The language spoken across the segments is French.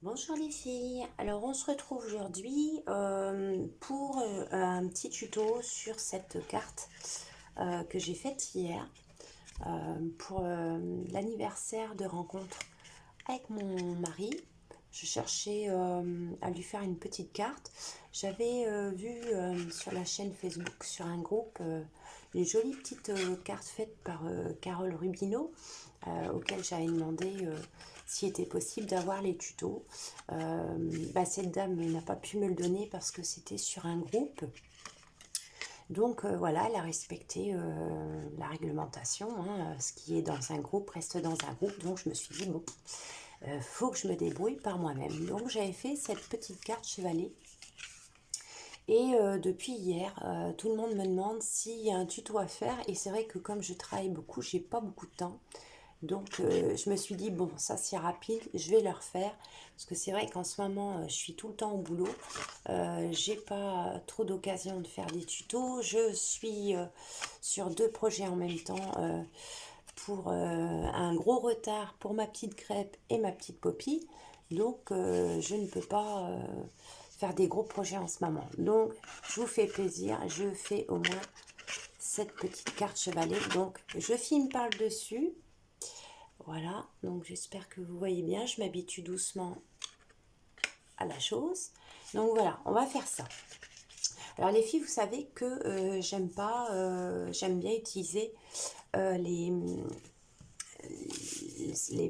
Bonjour les filles, alors on se retrouve aujourd'hui pour un petit tuto sur cette carte que j'ai faite hier pour l'anniversaire de rencontre avec mon mari. Je cherchais à lui faire une petite carte. J'avais vu sur la chaîne Facebook, sur un groupe, une jolie petite carte faite par Carole Rubino, auquel j'avais demandé s'il était possible d'avoir les tutos. Cette dame n'a pas pu me le donner parce que c'était sur un groupe. Donc voilà, elle a respecté la réglementation, hein. Ce qui est dans un groupe reste dans un groupe. Donc je me suis dit, bon, faut que je me débrouille par moi-même. Donc j'avais fait cette petite carte chevalet. Et depuis hier, tout le monde me demande s'il y a un tuto à faire. Et c'est vrai que comme je travaille beaucoup, j'ai pas beaucoup de temps. Donc je me suis dit, bon, ça c'est rapide, je vais le refaire. Parce que c'est vrai qu'en ce moment, je suis tout le temps au boulot. J'ai pas trop d'occasion de faire des tutos. Je suis sur deux projets en même temps. Pour un gros retard pour ma petite crêpe et ma petite poppy. Donc je ne peux pas faire des gros projets en ce moment. Donc je vous fais plaisir, je fais au moins cette petite carte chevalet. Donc je filme par le dessus. Voilà, donc j'espère que vous voyez bien, je m'habitue doucement à la chose. Donc voilà, on va faire ça. Alors les filles, vous savez que j'aime bien utiliser les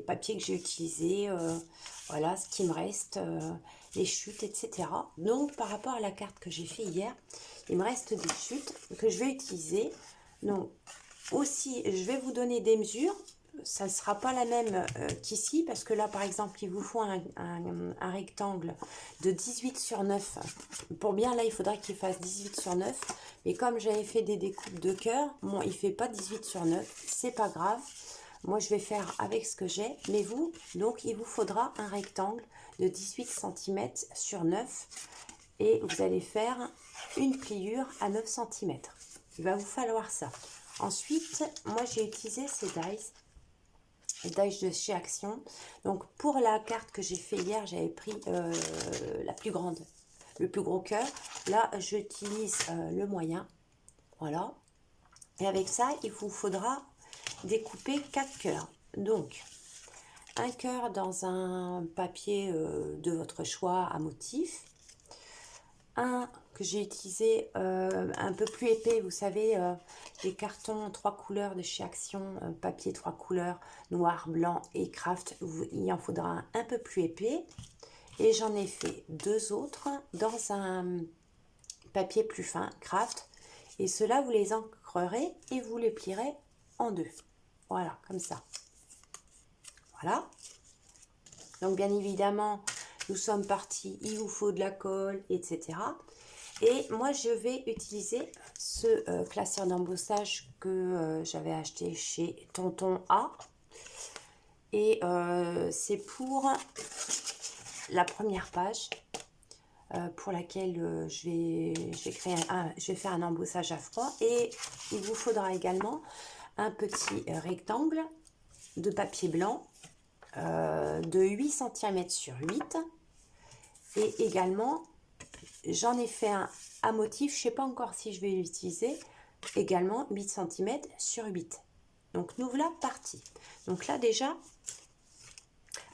papiers que j'ai utilisés, voilà, ce qui me reste, les chutes, etc. Donc par rapport à la carte que j'ai fait hier, il me reste des chutes que je vais utiliser. Donc aussi, je vais vous donner des mesures. Ça ne sera pas la même qu'ici, parce que là, par exemple, il vous faut un rectangle de 18 sur 9. Pour bien, là, il faudra qu'il fasse 18 sur 9. Mais comme j'avais fait des découpes de cœur, bon, il ne fait pas 18 sur 9. C'est pas grave. Moi, je vais faire avec ce que j'ai. Mais vous, donc, il vous faudra un rectangle de 18 cm sur 9. Et vous allez faire une pliure à 9 cm. Il va vous falloir ça. Ensuite, moi j'ai utilisé ces dies de chez Action. Donc pour la carte que j'ai fait hier, j'avais pris la plus grande, le plus gros cœur. Là, j'utilise le moyen. Voilà. Et avec ça, il vous faudra découper 4 cœurs. Donc, un cœur dans un papier de votre choix à motif. Un que j'ai utilisé un peu plus épais, vous savez, les cartons 3 couleurs de chez Action, papier 3 couleurs, noir, blanc et craft, il en faudra un peu plus épais. Et j'en ai fait deux autres dans un papier plus fin, craft. Et ceux-là, vous les encrerez et vous les plierez en deux. Voilà, comme ça. Voilà. Donc bien évidemment, nous sommes partis, il vous faut de la colle, etc. Et moi, je vais utiliser ce classeur d'embossage que j'avais acheté chez Tonton A. Et c'est pour la première page pour laquelle je vais faire un embossage à froid. Et il vous faudra également un petit rectangle de papier blanc de 8 cm sur 8. Et également, j'en ai fait un à motif, je ne sais pas encore si je vais l'utiliser, également 8 cm sur 8. Donc nous voilà partis. Donc là déjà,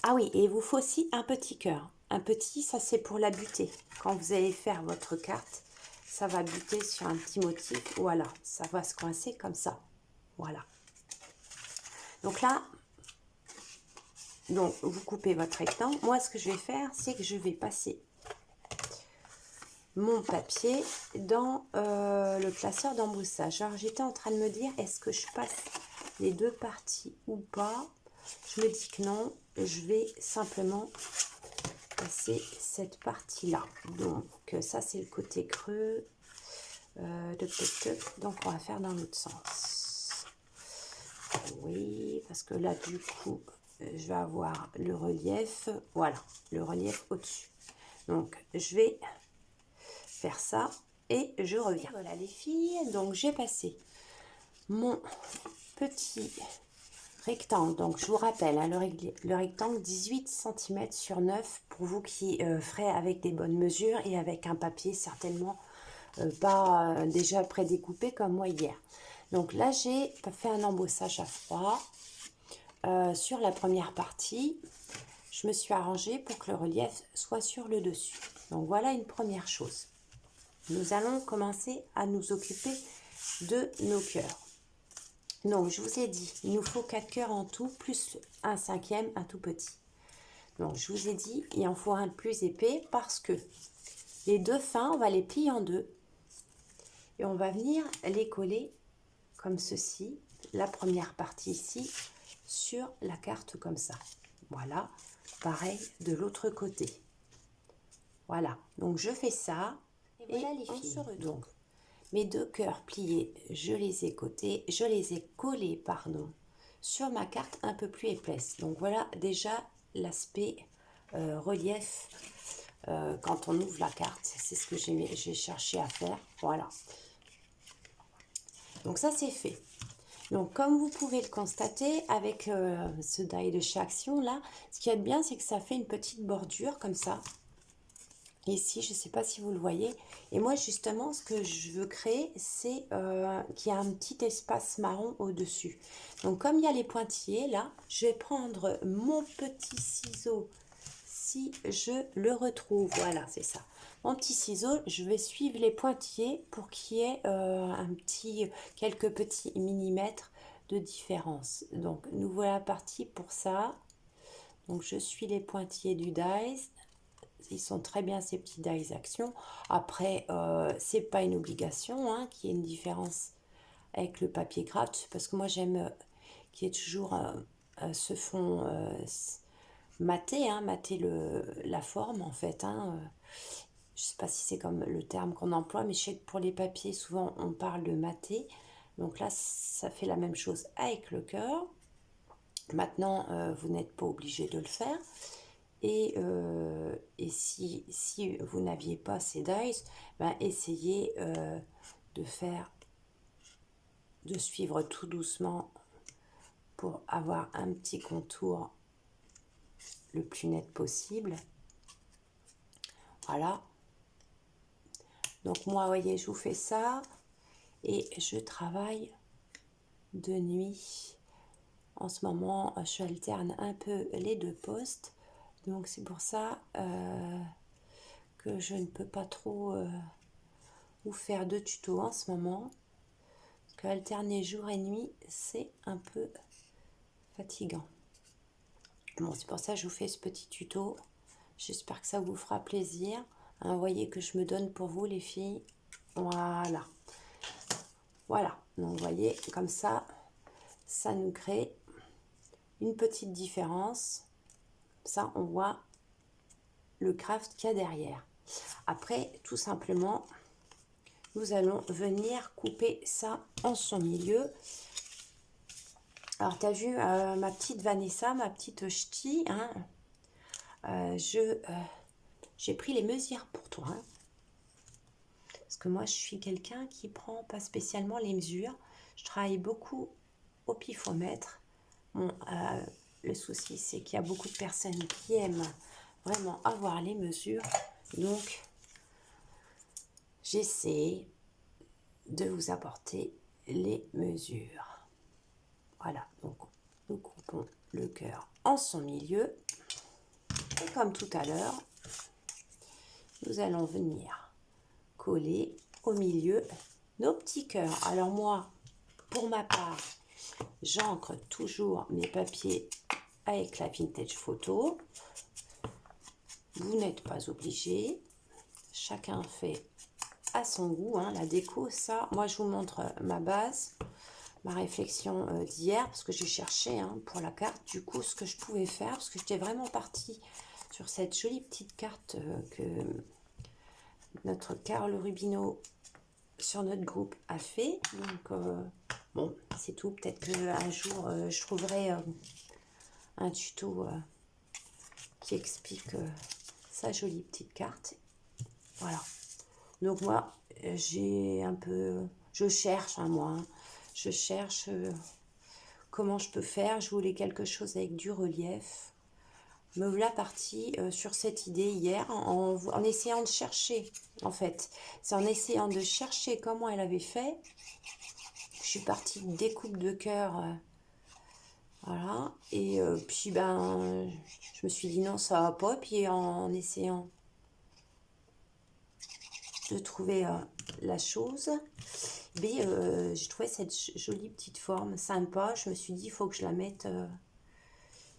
ah oui, et il vous faut aussi un petit cœur. Un petit, ça c'est pour la butée. Quand vous allez faire votre carte, ça va buter sur un petit motif. Voilà, ça va se coincer comme ça. Voilà. Donc là, donc vous coupez votre rectangle. Moi, ce que je vais faire, c'est que je vais passer mon papier dans le classeur d'embossage. Alors j'étais en train de me dire, est-ce que je passe les deux parties ou pas? Je me dis que non, je vais simplement passer cette partie là. Donc ça c'est le côté creux. Donc on va faire dans l'autre sens. Oui, parce que là du coup je vais avoir le relief. Voilà, le relief au-dessus. Donc je vais faire ça et je reviens. Voilà les filles, donc j'ai passé mon petit rectangle. Donc, je vous rappelle, hein, le rectangle 18 cm sur 9 pour vous qui ferez avec des bonnes mesures et avec un papier certainement pas déjà prédécoupé comme moi hier. Donc là, j'ai fait un embossage à froid sur la première partie. Je me suis arrangée pour que le relief soit sur le dessus. Donc voilà une première chose. Nous allons commencer à nous occuper de nos cœurs. Donc je vous ai dit, il nous faut 4 cœurs en tout, plus un cinquième, un tout petit. Donc je vous ai dit, il en faut un de plus épais parce que les deux fins, on va les plier en deux. Et on va venir les coller comme ceci, la première partie ici, sur la carte comme ça. Voilà, pareil de l'autre côté. Voilà, donc je fais ça et voilà les filles. Donc, mes deux cœurs pliés, je les ai collés, pardon, sur ma carte un peu plus épaisse. Donc voilà déjà l'aspect relief quand on ouvre la carte. C'est ce que j'ai cherché à faire. Voilà. Donc ça c'est fait. Donc comme vous pouvez le constater avec ce die de chez Action là, ce qui est bien c'est que ça fait une petite bordure comme ça. Ici, je ne sais pas si vous le voyez. Et moi, justement, ce que je veux créer, c'est qu'il y a un petit espace marron au-dessus. Donc, comme il y a les pointillés, là, je vais prendre mon petit ciseau. Si je le retrouve, voilà, c'est ça. Mon petit ciseau, je vais suivre les pointillés pour qu'il y ait quelques petits millimètres de différence. Donc, nous voilà partis pour ça. Donc, je suis les pointillés du dies. Ils sont très bien ces petits dies Action. Après, c'est pas une obligation hein, qu'il y ait une différence avec le papier craft parce que moi j'aime qu'il y ait toujours ce fond maté, hein, mater la forme en fait. Hein. Je sais pas si c'est comme le terme qu'on emploie, mais je sais que pour les papiers, souvent on parle de mater. Donc là, ça fait la même chose avec le cœur. Maintenant, vous n'êtes pas obligé de le faire. Et si vous n'aviez pas ces dies, ben essayez de suivre tout doucement pour avoir un petit contour le plus net possible. Voilà. Donc moi, vous voyez, je vous fais ça et je travaille de nuit. En ce moment, je alterne un peu les deux postes. Donc c'est pour ça que je ne peux pas trop vous faire de tutos en ce moment. Parce que alterner jour et nuit, c'est un peu fatigant. Bon, c'est pour ça que je vous fais ce petit tuto. J'espère que ça vous fera plaisir. Hein, vous voyez que je me donne pour vous les filles. Voilà. Voilà. Donc vous voyez, comme ça nous crée une petite différence. Ça, on voit le craft qu'il y a derrière. Après, tout simplement, nous allons venir couper ça en son milieu. Alors, tu as vu ma petite Vanessa, ma petite ch'ti, hein, j'ai pris les mesures pour toi. Hein, parce que moi, je suis quelqu'un qui prend pas spécialement les mesures. Je travaille beaucoup au pifomètre. Bon, le souci, c'est qu'il y a beaucoup de personnes qui aiment vraiment avoir les mesures. Donc, j'essaie de vous apporter les mesures. Voilà, donc nous coupons le cœur en son milieu. Et comme tout à l'heure, nous allons venir coller au milieu nos petits cœurs. Alors moi, pour ma part, j'encre toujours mes papiers avec la vintage photo. Vous n'êtes pas obligé. Chacun fait à son goût. Hein, la déco, ça, moi je vous montre ma base, ma réflexion d'hier, parce que j'ai cherché hein, pour la carte, du coup, ce que je pouvais faire, parce que j'étais vraiment partie sur cette jolie petite carte que notre Carole Rubino sur notre groupe a fait. Donc, bon, c'est tout. Peut-être qu'un jour, je trouverai un tuto qui explique sa jolie petite carte. Voilà. Donc, moi, j'ai un peu... Je cherche, hein, moi. Hein, je cherche comment je peux faire. Je voulais quelque chose avec du relief. Me voilà partie sur cette idée hier en essayant de chercher, en fait. C'est en essayant de chercher comment elle avait fait. Je suis partie de découpe de cœur, voilà. Et puis, ben, je me suis dit non, ça va pas. Puis en essayant de trouver la chose, mais j'ai trouvé cette jolie petite forme sympa. Je me suis dit, il faut que je la mette,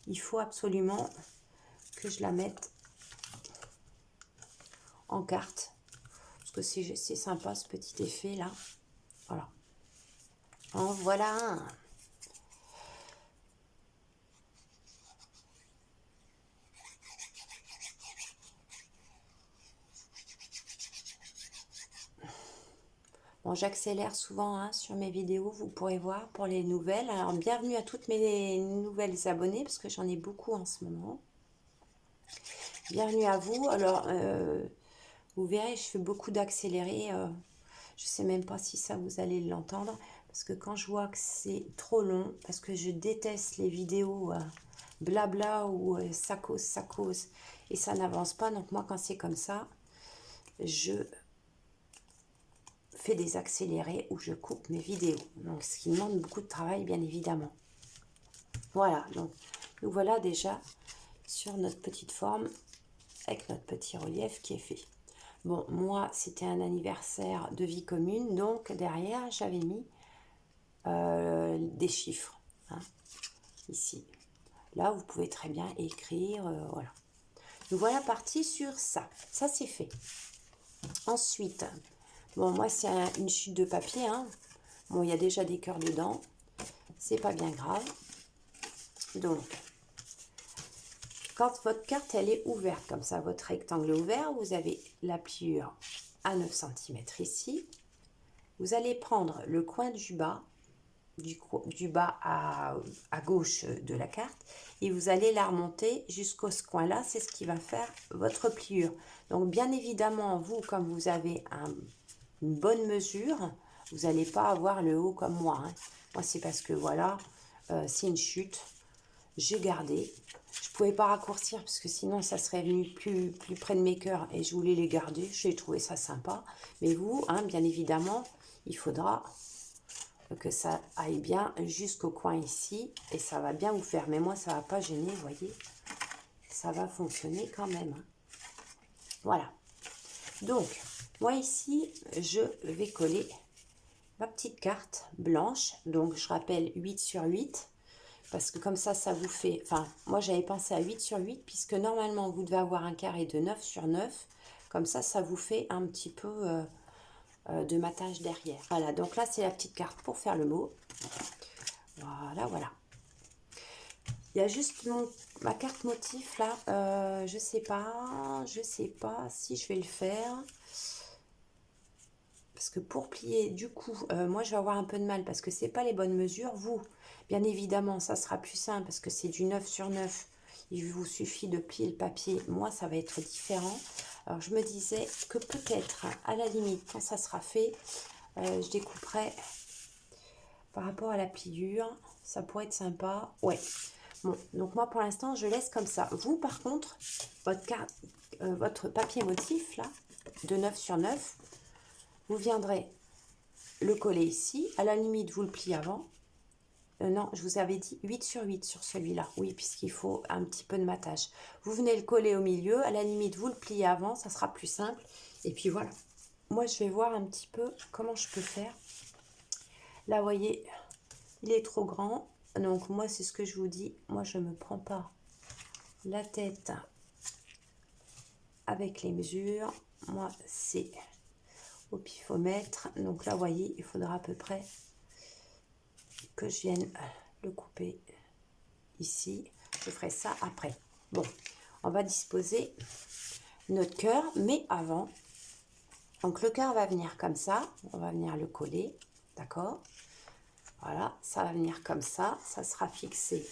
il faut absolument que je la mette en carte, parce que c'est sympa ce petit effet là. Voilà. En voilà un. Bon, j'accélère souvent hein, sur mes vidéos, vous pourrez voir pour les nouvelles. Alors, bienvenue à toutes mes nouvelles abonnées, parce que j'en ai beaucoup en ce moment. Bienvenue à vous. Alors, vous verrez, je fais beaucoup d'accéléré. Je ne sais même pas si ça, vous allez l'entendre. Parce que quand je vois que c'est trop long, parce que je déteste les vidéos blabla ou ça cause, et ça n'avance pas. Donc, moi, quand c'est comme ça, je fais des accélérés où je coupe mes vidéos. Donc, ce qui demande beaucoup de travail, bien évidemment. Voilà, donc nous voilà déjà sur notre petite forme avec notre petit relief qui est fait. Bon, moi, c'était un anniversaire de vie commune, donc derrière, j'avais mis des chiffres, hein, ici. Là, vous pouvez très bien écrire, voilà. Nous voilà partis sur ça. Ça, c'est fait. Ensuite, bon, moi, c'est une chute de papier, hein. Bon, il y a déjà des cœurs dedans. C'est pas bien grave. Donc, quand votre carte, elle est ouverte, comme ça, votre rectangle est ouvert, vous avez la pliure à 9 cm ici. Vous allez prendre le coin du bas, du bas à gauche de la carte, et vous allez la remonter jusqu'au coin-là. C'est ce qui va faire votre pliure. Donc, bien évidemment, vous, comme vous avez une bonne mesure, vous n'allez pas avoir le haut comme moi. Hein. Moi, c'est parce que, voilà, c'est une chute. J'ai gardé. Je ne pouvais pas raccourcir parce que sinon ça serait venu plus près de mes cœurs et je voulais les garder. J'ai trouvé ça sympa. Mais vous, hein, bien évidemment, il faudra que ça aille bien jusqu'au coin ici et ça va bien vous faire. Mais moi, ça ne va pas gêner, vous voyez. Ça va fonctionner quand même. Hein. Voilà. Donc, moi ici, je vais coller ma petite carte blanche. Donc, je rappelle 8 sur 8. Parce que comme ça vous fait... Enfin, moi, j'avais pensé à 8 sur 8, puisque normalement, vous devez avoir un carré de 9 sur 9. Comme ça vous fait un petit peu de matage derrière. Voilà, donc là, c'est la petite carte pour faire le mot. Voilà, voilà. Il y a juste ma carte motif, là. Je sais pas si je vais le faire. Parce que pour plier, du coup, moi, je vais avoir un peu de mal parce que c'est pas les bonnes mesures. Vous, bien évidemment, ça sera plus simple parce que c'est du 9 sur 9. Il vous suffit de plier le papier. Moi, ça va être différent. Alors, je me disais que peut-être, à la limite, quand ça sera fait, je découperai par rapport à la pliure. Ça pourrait être sympa. Ouais. Bon, donc moi, pour l'instant, je laisse comme ça. Vous, par contre, votre papier motif, là, de 9 sur 9, vous viendrez le coller ici. À la limite, vous le pliez avant. Non, je vous avais dit 8 sur 8 sur celui-là. Oui, puisqu'il faut un petit peu de matage. Vous venez le coller au milieu. À la limite, vous le pliez avant. Ça sera plus simple. Et puis voilà. Moi, je vais voir un petit peu comment je peux faire. Là, vous voyez, il est trop grand. Donc, moi, c'est ce que je vous dis. Moi, je ne me prends pas la tête avec les mesures. Moi, c'est au pifomètre. Donc là, vous voyez, il faudra à peu près que je vienne le couper ici. Je ferai ça après. Bon, on va disposer notre cœur, mais avant, donc le cœur va venir comme ça. On va venir le coller, d'accord? Voilà, ça va venir comme ça. Ça sera fixé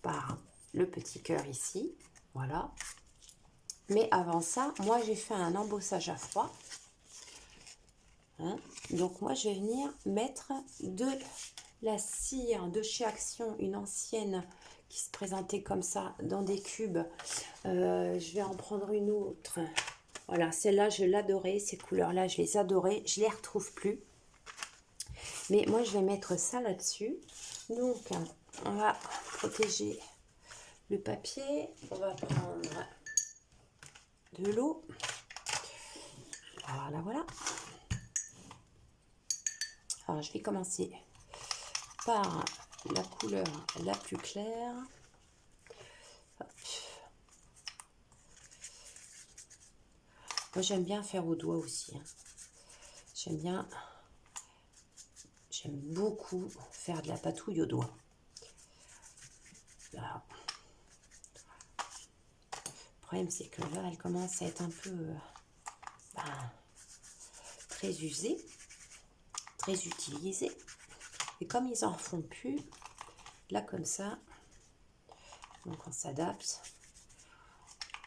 par le petit cœur ici. Voilà. Mais avant ça, moi, j'ai fait un embossage à froid. Hein? Donc, moi, je vais venir mettre de la cire de chez Action, une ancienne qui se présentait comme ça dans des cubes. Je vais en prendre une autre. Voilà, celle-là, je l'adorais. Ces couleurs-là, je les adorais. Je les retrouve plus. Mais moi, je vais mettre ça là-dessus. Donc, on va protéger le papier. On va prendre de l'eau. Voilà, voilà. Alors, je vais commencer par la couleur la plus claire. Hop. Moi, j'aime bien faire au doigt aussi. J'aime beaucoup faire de la patouille au doigt. Là. Le problème, c'est que là, elle commence à être un peu très usée, très utilisée. Et comme ils en font plus, là, comme ça, donc on s'adapte.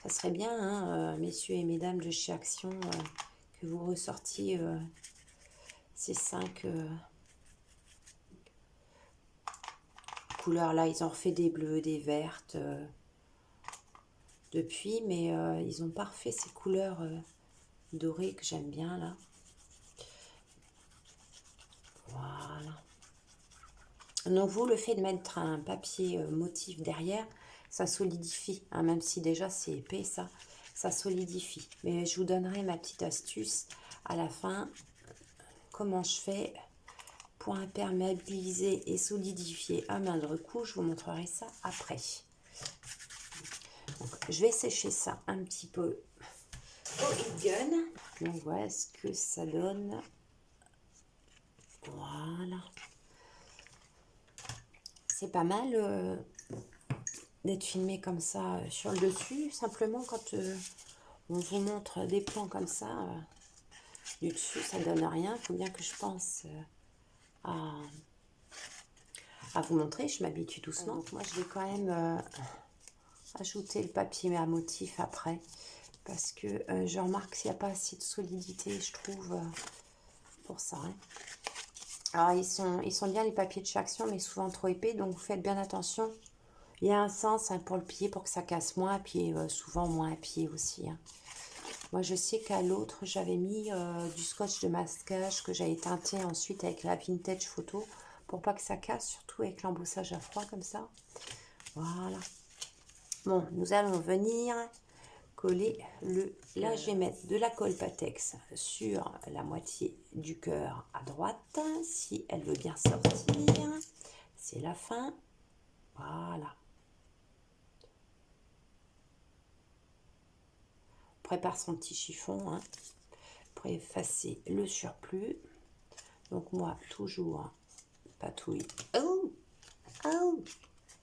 Ça serait bien, hein, messieurs et mesdames de chez Action, que vous ressortiez ces 5 couleurs là. Ils ont refait des bleus, des vertes depuis, mais ils n'ont pas refait ces couleurs dorées que j'aime bien là. Voilà. Donc vous, le fait de mettre un papier motif derrière, ça solidifie, hein, même si déjà c'est épais, ça solidifie. Mais je vous donnerai ma petite astuce à la fin, comment je fais pour imperméabiliser et solidifier à moindre coup. Je vous montrerai ça après. Donc, je vais sécher ça un petit peu au heat gun. Donc voilà ce que ça donne. Voilà. C'est pas mal d'être filmé comme ça sur le dessus. Simplement quand on vous montre des plans comme ça, du dessus ça donne rien. Il faut bien que je pense à vous montrer. Je m'habitue doucement. Donc moi je vais quand même ajouter le papier à motif après. Parce que je remarque qu'il n'y a pas assez de solidité, je trouve, pour ça. Hein. Alors ils sont bien les papiers de chez Action, mais souvent trop épais. Donc vous faites bien attention. Il y a un sens pour le plier pour que ça casse moins, puis souvent moins à pied aussi. Hein. Moi, je sais qu'à l'autre, j'avais mis du scotch de masquage que j'avais teinté ensuite avec la vintage photo pour pas que ça casse, surtout avec l'embossage à froid comme ça. Voilà. Bon, nous allons venir coller le... Là, je vais mettre de la colle Patex sur la moitié du cœur à droite, si elle veut bien sortir. C'est la fin. Voilà. Prépare son petit chiffon hein, pour effacer le surplus. Donc moi toujours patouille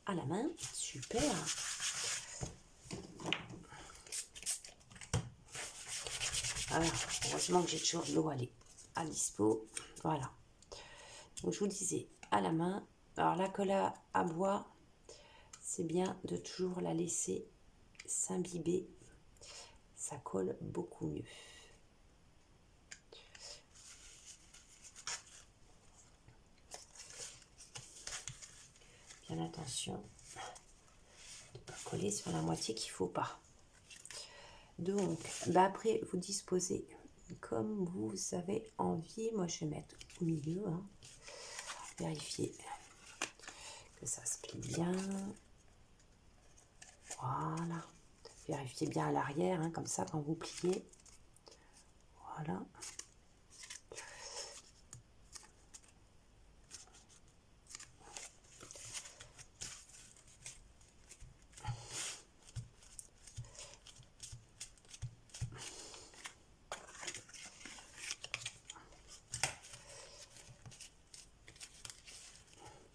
à la main, super. Alors, heureusement que j'ai toujours de l'eau à dispo. Voilà. Donc je vous disais à la main. Alors la colle à bois, c'est bien de toujours la laisser s'imbiber. Ça colle beaucoup mieux. Bien attention de ne pas coller sur la moitié qu'il ne faut pas. Donc, après, vous disposez comme vous avez envie. Moi, je vais mettre au milieu. Hein. Vérifier que ça se plie bien. Voilà. Vérifiez bien à l'arrière, hein, comme ça, quand vous pliez. Voilà.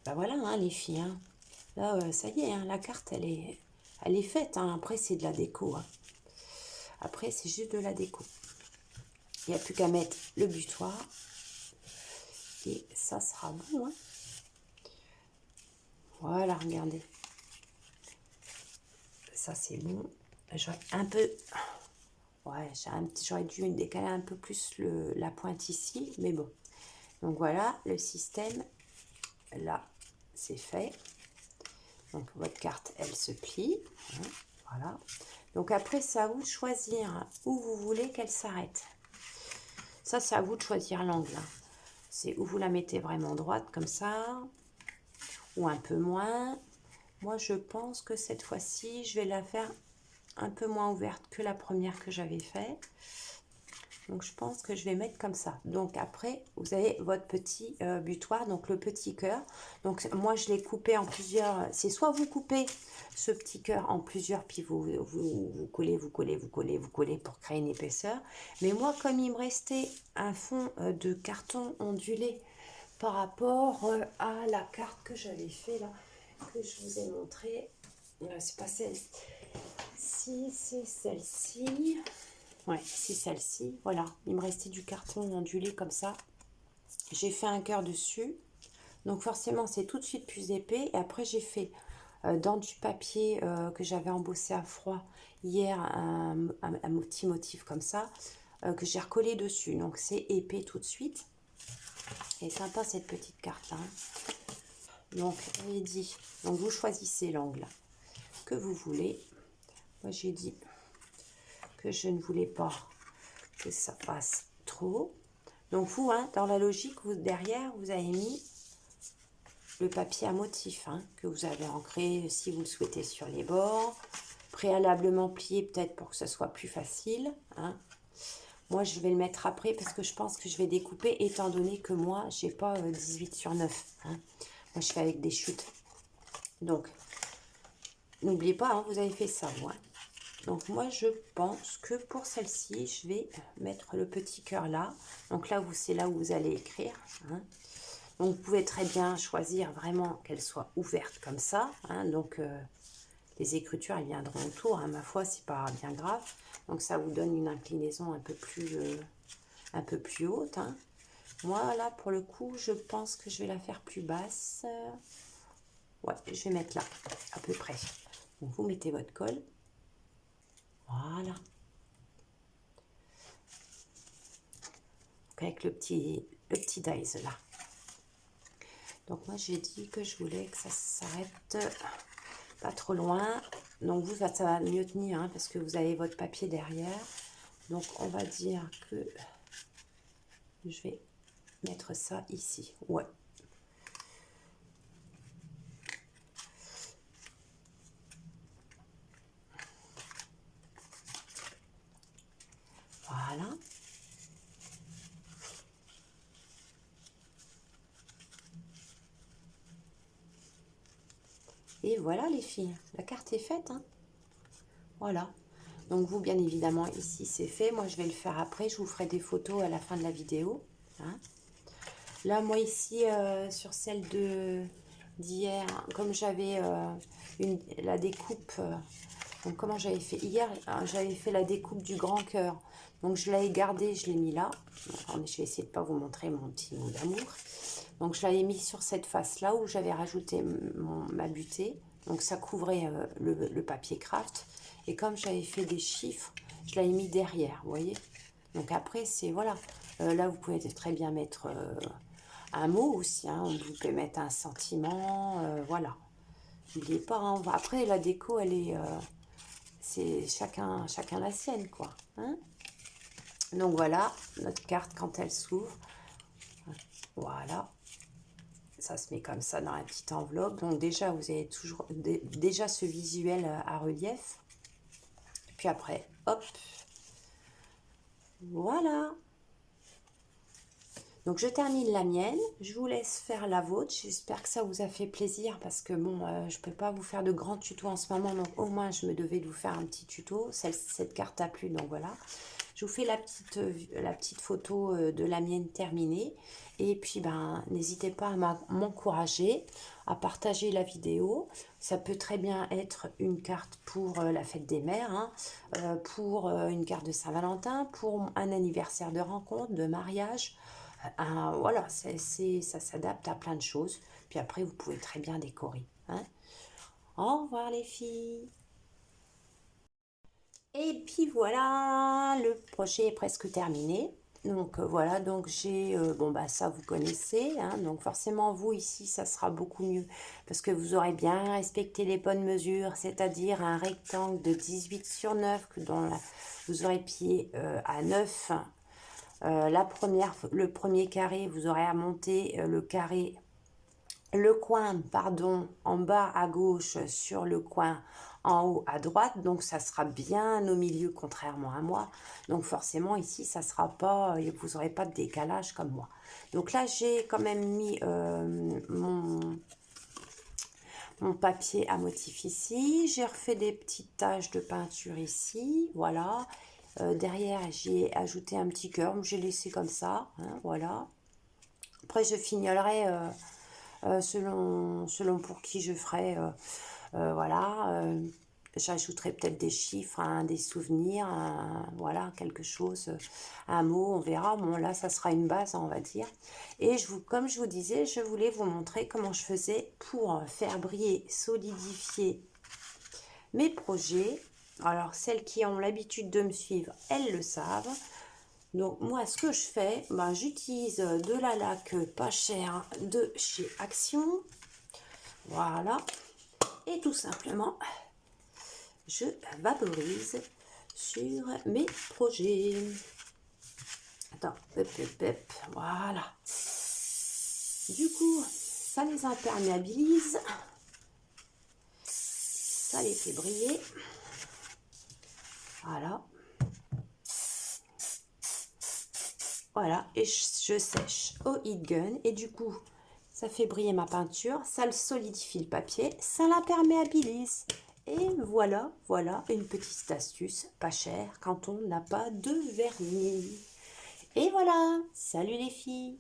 Ben voilà, hein, les filles. Hein. Là, ça y est, hein, la carte, elle est faite. Hein. Après, c'est de la déco. Hein. Après, c'est juste de la déco. Il n'y a plus qu'à mettre le butoir. Et ça sera bon. Hein. Voilà, regardez. Ça, c'est bon. J'aurais un peu... Ouais, j'aurais dû décaler un peu plus la pointe ici. Mais bon. Donc voilà, le système là, c'est fait. Donc, votre carte, elle se plie. Hein, voilà. Donc, après, c'est à vous de choisir où vous voulez qu'elle s'arrête. Ça, c'est à vous de choisir l'angle. C'est où vous la mettez vraiment droite, comme ça, ou un peu moins. Moi, je pense que cette fois-ci, je vais la faire un peu moins ouverte que la première que j'avais fait. Donc, je pense que je vais mettre comme ça. Donc, après, vous avez votre petit butoir, donc le petit cœur. Donc, moi, je l'ai coupé en plusieurs. C'est soit vous coupez ce petit cœur en plusieurs, puis vous collez, vous collez, vous collez, vous collez pour créer une épaisseur. Mais moi, comme il me restait un fond de carton ondulé par rapport à la carte que j'avais fait là, que je vous ai montré, c'est pas celle-ci, c'est celle-ci. Ouais, c'est celle-ci. Voilà, il me restait du carton ondulé comme ça. J'ai fait un cœur dessus. Donc forcément, c'est tout de suite plus épais. Et après, j'ai fait dans du papier que j'avais embossé à froid hier, un petit motif comme ça, que j'ai recollé dessus. Donc c'est épais tout de suite. Et sympa cette petite carte-là. Hein. Donc, j'ai dit, donc vous choisissez l'angle que vous voulez. Moi, j'ai dit que je ne voulais pas que ça passe trop. Donc vous, hein, dans la logique, vous, derrière, vous avez mis le papier à motif hein, que vous avez ancré, si vous le souhaitez, sur les bords. Préalablement plié peut-être pour que ce soit plus facile. Hein. Moi, je vais le mettre après parce que je pense que je vais découper étant donné que moi, j'ai pas 18 sur 9. Hein. Moi, je fais avec des chutes. Donc, n'oubliez pas, hein, vous avez fait ça, moi. Donc moi je pense que pour celle-ci, je vais mettre le petit cœur là. Donc là, c'est là où vous allez écrire. Hein. Donc vous pouvez très bien choisir vraiment qu'elle soit ouverte comme ça. Hein. Donc les écritures, elles viendront autour. Hein. Ma foi, c'est pas bien grave. Donc ça vous donne une inclinaison un peu plus haute. Hein. Moi là, pour le coup, je pense que je vais la faire plus basse. Ouais, je vais mettre là, à peu près. Donc vous mettez votre colle. Voilà. Avec le petit dies là. Donc moi j'ai dit que je voulais que ça s'arrête pas trop loin. Donc vous, ça va mieux tenir hein, parce que vous avez votre papier derrière. Donc on va dire que je vais mettre ça ici. Ouais. Voilà. Et voilà les filles, la carte est faite. Hein. Voilà. Donc vous, bien évidemment, ici c'est fait. Moi, je vais le faire après. Je vous ferai des photos à la fin de la vidéo. Hein. Là, moi ici, sur celle d'hier, comme j'avais la découpe... donc comment j'avais fait hier, j'avais fait la découpe du grand cœur. Donc je l'avais gardé, je l'ai mis là. Alors, je vais essayer de ne pas vous montrer mon petit mot d'amour. Donc je l'avais mis sur cette face là où j'avais rajouté ma butée. Donc ça couvrait le papier craft. Et comme j'avais fait des chiffres, je l'avais mis derrière, vous voyez. Donc après c'est voilà. Là vous pouvez très bien mettre un mot aussi. Hein. Vous pouvez mettre un sentiment, voilà. N'oubliez pas. Hein. Après la déco elle est... c'est chacun la sienne, quoi. Hein. Donc voilà, notre carte quand elle s'ouvre. Voilà. Ça se met comme ça dans la petite enveloppe. Donc déjà, vous avez toujours déjà ce visuel à relief. Puis après, hop. Voilà. Donc je termine la mienne, je vous laisse faire la vôtre, j'espère que ça vous a fait plaisir parce que bon, je ne peux pas vous faire de grands tutos en ce moment, donc au moins je me devais de vous faire un petit tuto, cette carte a plu, donc voilà. Je vous fais la petite photo de la mienne terminée et puis ben n'hésitez pas à m'encourager, à partager la vidéo. Ça peut très bien être une carte pour la fête des mères, hein, pour une carte de Saint-Valentin, pour un anniversaire de rencontre, de mariage. Voilà, ça s'adapte à plein de choses. Puis après, vous pouvez très bien décorer. Hein. Au revoir les filles. Et puis voilà, le projet est presque terminé. Donc voilà, donc j'ai, bon bah ça vous connaissez, hein, donc forcément vous ici ça sera beaucoup mieux parce que vous aurez bien respecté les bonnes mesures, c'est-à-dire un rectangle de 18 sur 9 que vous aurez pied à 9. Le premier carré, vous aurez à monter le coin, pardon, en bas à gauche sur le coin en haut à droite, donc ça sera bien au milieu contrairement à moi, donc forcément ici ça sera pas, vous n'aurez pas de décalage comme moi. Donc là j'ai quand même mis mon papier à motif ici, j'ai refait des petites taches de peinture ici, voilà. Derrière j'y ai ajouté un petit cœur, j'ai laissé comme ça, hein, voilà. Après je fignolerai selon pour qui je ferai, voilà, j'ajouterai peut-être des chiffres, hein, des souvenirs, voilà, quelque chose, un mot, on verra. Bon, là, ça sera une base, on va dire. Et comme je vous disais, je voulais vous montrer comment je faisais pour faire briller, solidifier mes projets. Alors, celles qui ont l'habitude de me suivre, elles le savent. Donc, moi, ce que je fais, ben, j'utilise de la laque pas chère de chez Action. Voilà. Et tout simplement, je vaporise sur mes projets. Attends, voilà. Du coup, ça les imperméabilise. Ça les fait briller. Voilà. Voilà, et je sèche au heat gun. Et du coup, ça fait briller ma peinture. Ça le solidifie le papier. Ça l'imperméabilise. Et voilà, voilà une petite astuce pas chère quand on n'a pas de vernis. Et voilà, salut les filles!